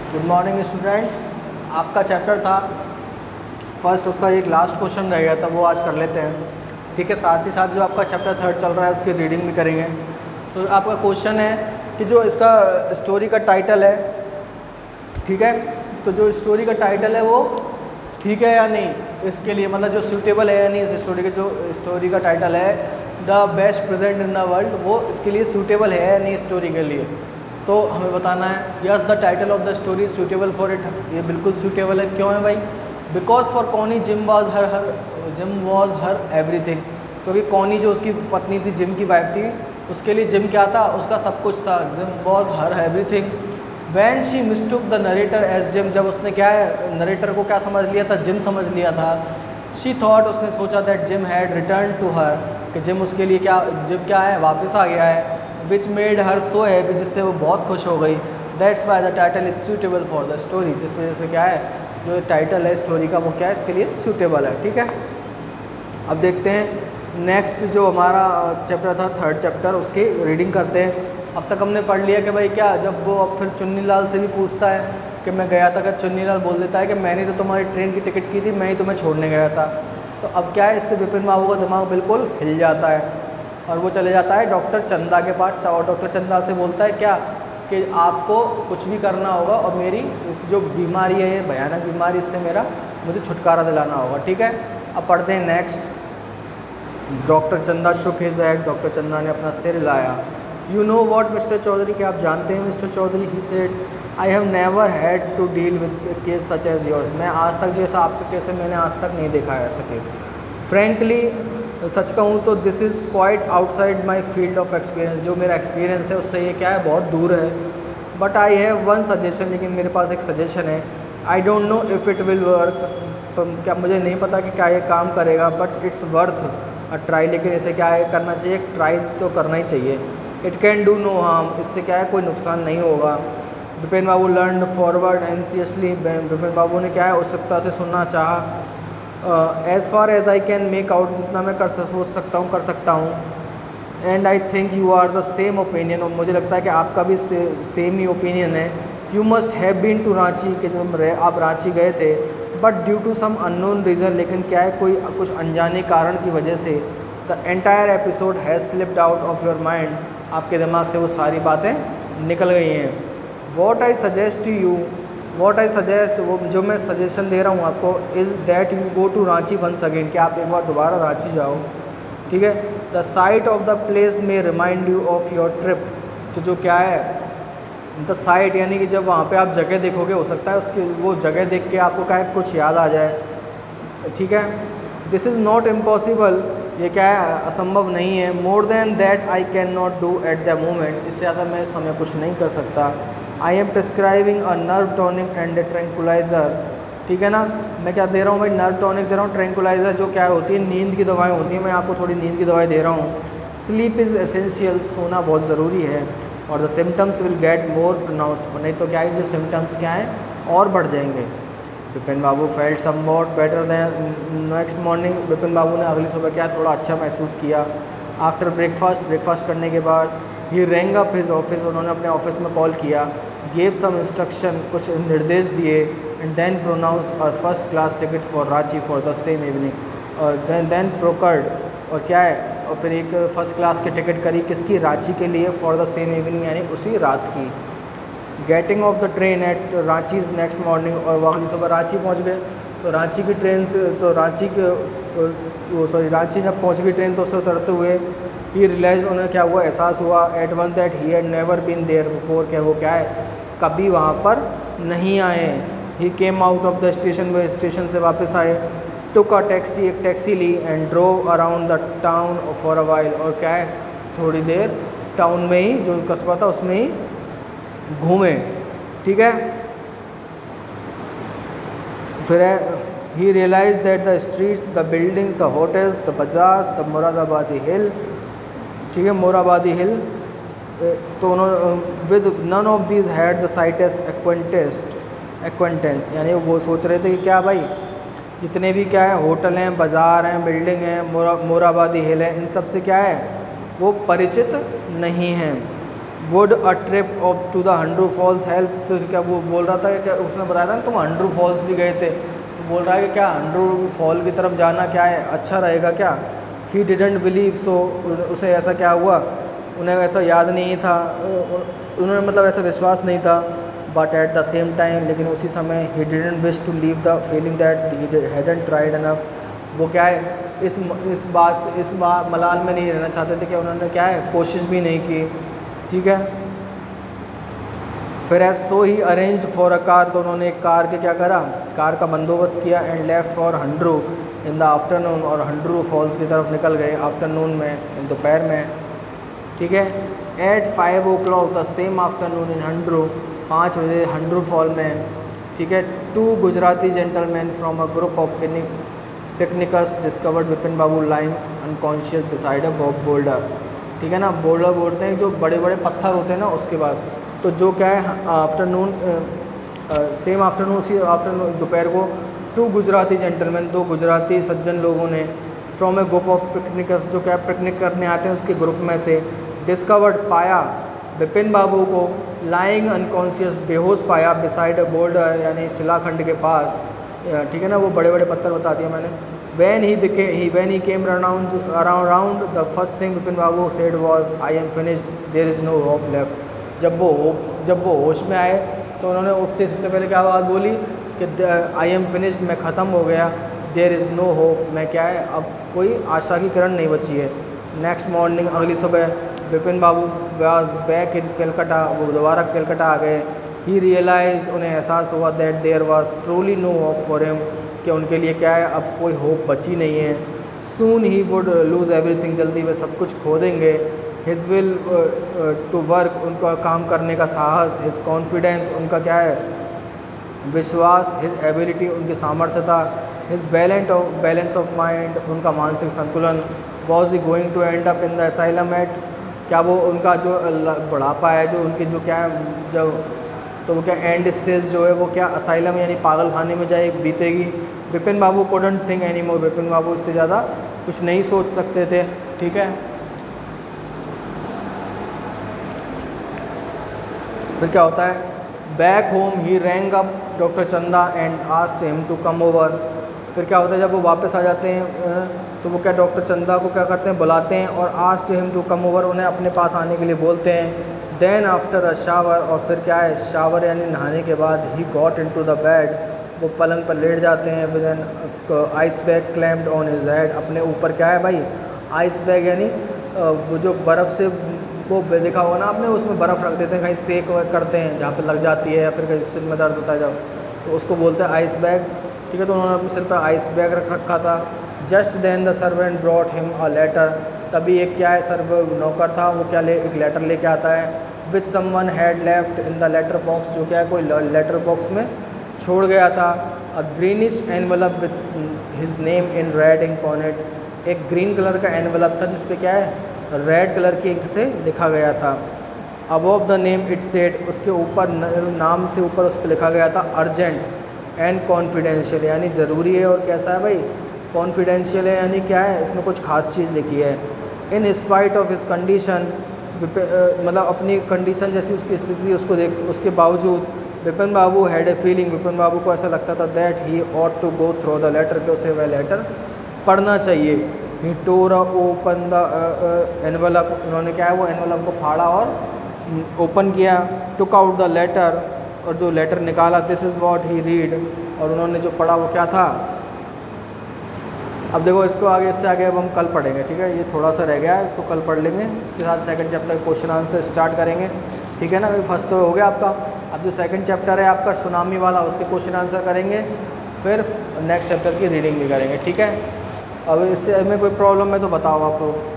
Good morning students. आपका chapter था first, उसका एक लास्ट क्वेश्चन रह गया था, वो आज कर लेते हैं। ठीक है, साथ ही साथ जो आपका चैप्टर थर्ड चल रहा है उसकी रीडिंग भी करेंगे। तो आपका क्वेश्चन है कि जो इसका स्टोरी का टाइटल है, ठीक है, तो जो स्टोरी का टाइटल है वो ठीक है या नहीं, इसके लिए मतलब जो सूटेबल है या नहीं, इस स्टोरी के जो स्टोरी का टाइटल है the best present in the world, वो इसके लिए सूटेबल है या नहीं स्टोरी के लिए। तो हमें बताना है yes the title of the story suitable for it, ये बिल्कुल सूटेबल है। क्यों है भाई? Because for Connie gym was her everything, क्योंकि कॉनी जो उसकी पत्नी थी, जिम की वाइफ थी, उसके लिए जिम क्या था? उसका सब कुछ था। Jim was her everything. When she mistook the narrator as Jim, जब उसने क्या है नरेटर को क्या समझ लिया था? जिम समझ लिया था। शी थॉट, उसने सोचा that Jim had return to her, कि जिम उसके लिए क्या, जिम क्या है वापस आ गया है। Which made her so happy, जिससे वो बहुत खुश हो गई। That's why the title is suitable for the story, जिस वजह से क्या है जो टाइटल है स्टोरी का वो क्या है इसके लिए सूटेबल है। ठीक है, अब देखते हैं नेक्स्ट जो हमारा चैप्टर था थर्ड चैप्टर, उसकी रीडिंग करते हैं। अब तक हमने पढ़ लिया कि भाई क्या, जब वो अब फिर चुन्नीलाल से भी पूछता है कि मैं गया था, कि चुन्नीलाल बोल देता है कि मैंने तो तुम्हारी ट्रेन की टिकट की थी, मैं ही तुम्हें छोड़ने गया था। तो अब क्या है, इससे विपिन बाबू का दिमाग बिल्कुल हिल जाता है और वो चले जाता है डॉक्टर चंदा के पास। और डॉक्टर चंदा से बोलता है क्या कि आपको कुछ भी करना होगा और मेरी इस जो बीमारी है, ये भयानक बीमारी, इससे मेरा मुझे छुटकारा दिलाना होगा। ठीक है, अब पढ़ते हैं नेक्स्ट। डॉक्टर चंदा शुक हिज हेड, डॉक्टर चंदा ने अपना सिर हिलाया। You know what mister Chaudhary, क्या आप जानते हैं mister Chaudhary? He said I have never had to deal with case such as yours, मैं आज तक जैसा आपका केस है मैंने आज तक नहीं देखा है ऐसा केस। फ्रेंकली, सच कहूँ तो this is quite outside my field of experience, जो मेरा एक्सपीरियंस है उससे ये क्या है बहुत दूर है। But I have one suggestion, लेकिन मेरे पास एक सजेशन है। I don't know if it will work, तो क्या मुझे नहीं पता कि क्या ये काम करेगा, but it's worth a try, लेकिन इसे क्या है करना चाहिए, एक ट्राई तो करना ही चाहिए। It can do no harm, इससे क्या है कोई नुकसान नहीं होगा। Vipin babu leaned forward anxiously, Vipin बाबू ने क्या है उत्सुकता से सुनना चाहा। As far as I can make out, जितना मैं सोच सकता हूँ कर सकता हूँ। And I think you are the same opinion, और मुझे लगता है कि आपका भी सेम ही ओपिनियन है। You must have been to Ranchi, कि जब आप रांची गए थे, but due to some unknown reason, लेकिन क्या है कोई कुछ अनजाने कारण की वजह से the entire episode has slipped out of your mind, आपके दिमाग से वो सारी बातें निकल गई हैं। What I suggest to you, what I suggest, वो जो मैं सजेशन दे रहा हूँ आपको, is that you go to Ranchi once again, कि आप एक बार दोबारा रांची जाओ। ठीक है, the sight of the place में remind you of your trip, तो जो क्या है द साइट, यानी कि जब वहाँ पे आप जगह देखोगे, हो सकता है उसकी वो जगह देख के आपको क्या है कुछ याद आ जाए। ठीक है, दिस इज़ नॉट इम्पॉसिबल, ये क्या है असंभव नहीं है। More than that I can not do at the moment, इससे ज़्यादा मैं इस समय कुछ नहीं कर सकता। I am prescribing a nerve tonic and a tranquilliser, ठीक है ना, मैं क्या दे रहा हूँ भाई, नर्व टॉनिक दे रहा हूँ, ट्रैंकुलाइज़र जो क्या होती है नींद की दवाएं होती हैं, मैं आपको थोड़ी नींद की दवाएं दे रहा हूँ। स्लीप इज़ एसेंशियल, सोना बहुत ज़रूरी है। और the symptoms will get more pronounced, नहीं तो क्या है जो सिम्टम्स क्या हैं और बढ़ जाएंगे। Vipin Babu felt somewhat better than next morning, Vipin बाबू ने अगली सुबह क्या थोड़ा अच्छा महसूस किया। आफ्टर ब्रेकफास्ट करने के बाद ही रैंग अप हिज ऑफिस, उन्होंने अपने ऑफिस में कॉल किया। गेव सम इंस्ट्रक्शन, कुछ निर्देश दिए। And then pronounced a first class ticket for Ranchi for the same evening, और देन प्रोकर्ड, और क्या है और फिर एक फ़र्स्ट क्लास की टिकट करी किसकी, रांची के लिए, फॉर द सेम इवनिंग यानी उसी रात की। Getting off the train eight Ranchi next morning, और वो अगली सुबह रांची पहुंच गए। तो रांची की ट्रेन से, तो रांची के रांची जब पहुंच गई ट्रेन तो उससे उतरते हुए ही रियलाइज, उन्हें क्या हुआ एहसास हुआ at one that he had never been there before, क्या वो क्या है कभी वहाँ पर नहीं आए। He came out of the station, वो स्टेशन से वापस आए। टुक अ टैक्सी, एक टैक्सी ली। And drove around the town for a while, और क्या है थोड़ी देर टाउन में ही, जो कस्बा था उसमें ही घूमे। ठीक है, फिर he realise that the streets, the buildings, the hotels, the bazaars, the Moradabadi hill, ठीक है मोराबादी हिल, तो उन्होंने with none of these had the slightest acquaintance, यानी वो सोच रहे थे कि क्या भाई जितने भी क्या है होटल हैं, बाज़ार हैं, बिल्डिंग हैं, मोराबादी हिल है, इन सब से क्या है वो परिचित नहीं हैं। Would a trip off to the Hundru falls help, तो क्या वो बोल रहा था कि उसने बताया था ना तुम हंड्रू फॉल्स भी गए थे, तो बोल रहा है कि क्या हंड्रू फॉल की तरफ जाना क्या है अच्छा रहेगा क्या। ही डिडेंट बिलीव सो, उसे ऐसा क्या हुआ, उन्हें ऐसा याद नहीं था, उन्होंने मतलब ऐसा विश्वास नहीं था। But at the same time, लेकिन उसी समय he didn't wish to leave the feeling that he hadn't tried enough, वो क्या है इस बात मलाल में नहीं रहना चाहते थे कि उन्होंने क्या है कोशिश भी नहीं की। ठीक है, फिर also he arranged for a car, तो उन्होंने एक कार के क्या करा, कार का बंदोबस्त किया। And left for Hundru in the afternoon, और हंड्रू फॉल्स की तरफ निकल गए आफ्टरनून में, दोपहर में। ठीक है, at 5 o'clock the same afternoon in Hundru, 5 बजे हंड्रू फॉल में। ठीक है, 2 Gujarati gentleman from a group of picnickers discovered Vipin Babu lying unconscious beside a boulder. ठीक है ना, बोल्डर बोलते हैं जो बड़े बड़े पत्थर होते हैं ना उसके बाद। तो जो क्या है आफ्टरनून, सेम आफ्टरनून, उसी आफ्टरनून दोपहर को 2 गुजराती जेंटलमैन, 2 गुजराती सज्जन लोगों ने फ्रॉम ए ग्रुप ऑफ पिकनिकर्स, जो क्या पिकनिक करने आते हैं उसके ग्रुप में से, डिस्कवर्ड पाया विपिन बाबू को, लाइंग अनकॉन्शियस बेहोश पाया, बिसाइड अ बोल्डर यानी शिलाखंड के पास। ठीक है ना, वो बड़े बड़े पत्थर बता दिया मैंने। when he came around the first thing Vipin Babu said was I am finished, there is no hope left। जब वो होश में आए तो उन्होंने उठते सबसे पहले क्या बात बोली कि I am finished, मैं ख़त्म हो गया, there is no hope, मैं क्या है अब कोई आशा की किरण नहीं बची है। नेक्स्ट मॉर्निंग, अगली सुबह, विपिन बाबू was back in कलकत्ता, वो दोबारा कलकत्ता आ गए। ही रियलाइज्ड, उन्हें एहसास हुआ that there was truly no hope for him, कि उनके लिए क्या है अब कोई होप बची नहीं है। सून ही वुड लूज़ एवरीथिंग, जल्दी वे सब कुछ खो देंगे। हिज विल टू वर्क, उनका काम करने का साहस। हिज कॉन्फिडेंस, उनका क्या है विश्वास। हिज एबिलिटी, उनकी सामर्थ्यता। हिज बैलेंस ऑफ माइंड, उनका मानसिक संतुलन। Was he going to end up in the asylum at, क्या वो उनका जो बुढ़ापा है, जो उनकी जो क्या है जब, तो वो क्या एंड स्टेज जो है वो क्या असाइलम यानी पागल खाने में जाए बीतेगी। विपिन बाबू couldn't think anymore, विपिन बाबू इससे ज़्यादा कुछ नहीं सोच सकते थे। ठीक है, फिर क्या होता है, back home he rang up doctor Chanda and asked him to come over. फिर क्या होता है, जब वो वापस आ जाते हैं तो वो क्या डॉक्टर चंदा को क्या करते हैं, बुलाते हैं और asked him to come over, उन्हें अपने पास आने के लिए बोलते हैं। देन आफ्टर अ शावर, और फिर क्या है शावर यानी नहाने के बाद, he got into the bed, वो पलंग पर लेट जाते हैं। With an ice bag clamped on his head, अपने ऊपर क्या है भाई आइस बैग यानी वो जो बर्फ़ से वो देखा होगा ना आपने, उसमें बर्फ़ रख देते हैं, कहीं सेक करते हैं जहाँ पे लग जाती है, या फिर कहीं सिर में दर्द होता है जब, तो उसको बोलते हैं आइस बैग। ठीक है, तो उन्होंने अपने सिर पर आइस बैग रख रखा था। Just then the servant brought him a letter, तभी एक क्या है सर्व नौकर था, वो क्या एक लेटर लेके आता है। Which someone had left in the letter box, जो क्या है कोई लेटर बॉक्स में छोड़ गया था। A greenish envelope with his name in red ink on it, एक ग्रीन कलर का एनवलप था जिसपे क्या है रेड कलर की इंक से लिखा गया था। Above the name it said, उसके ऊपर नाम से ऊपर उस पर लिखा गया था अर्जेंट एंड कॉन्फिडेंशियल, यानी ज़रूरी है और कैसा है भाई कॉन्फिडेंशियल है, यानी क्या है इसमें कुछ खास चीज़ लिखी है। In spite of his condition, मतलब अपनी कंडीशन जैसी उसकी स्थिति उसको देख उसके बावजूद Vipin babu had a feeling, Vipin babu को ऐसा लगता था that he ought to go through the letter, कि उसे वह लेटर पढ़ना चाहिए। He tore open the envelope, उन्होंने क्या है वो एनवलप को फाड़ा और ओपन किया। टुक आउट द लेटर, और जो लेटर निकाला this is what he read, और उन्होंने जो पढ़ा वो क्या था। अब देखो इसको आगे, इससे आगे अब हम कल पढ़ेंगे। ठीक है, ये थोड़ा सा रह गया है, इसको कल पढ़ लेंगे। इसके साथ second chapter question answer start करेंगे। ठीक है ना, ये फर्स्ट तो हो गया आपका। अब जो सेकंड चैप्टर है आपका सुनामी वाला, उसके क्वेश्चन आंसर करेंगे, फिर नेक्स्ट चैप्टर की रीडिंग भी करेंगे। ठीक है, अब इससे में कोई प्रॉब्लम है तो बताओ आप लोग।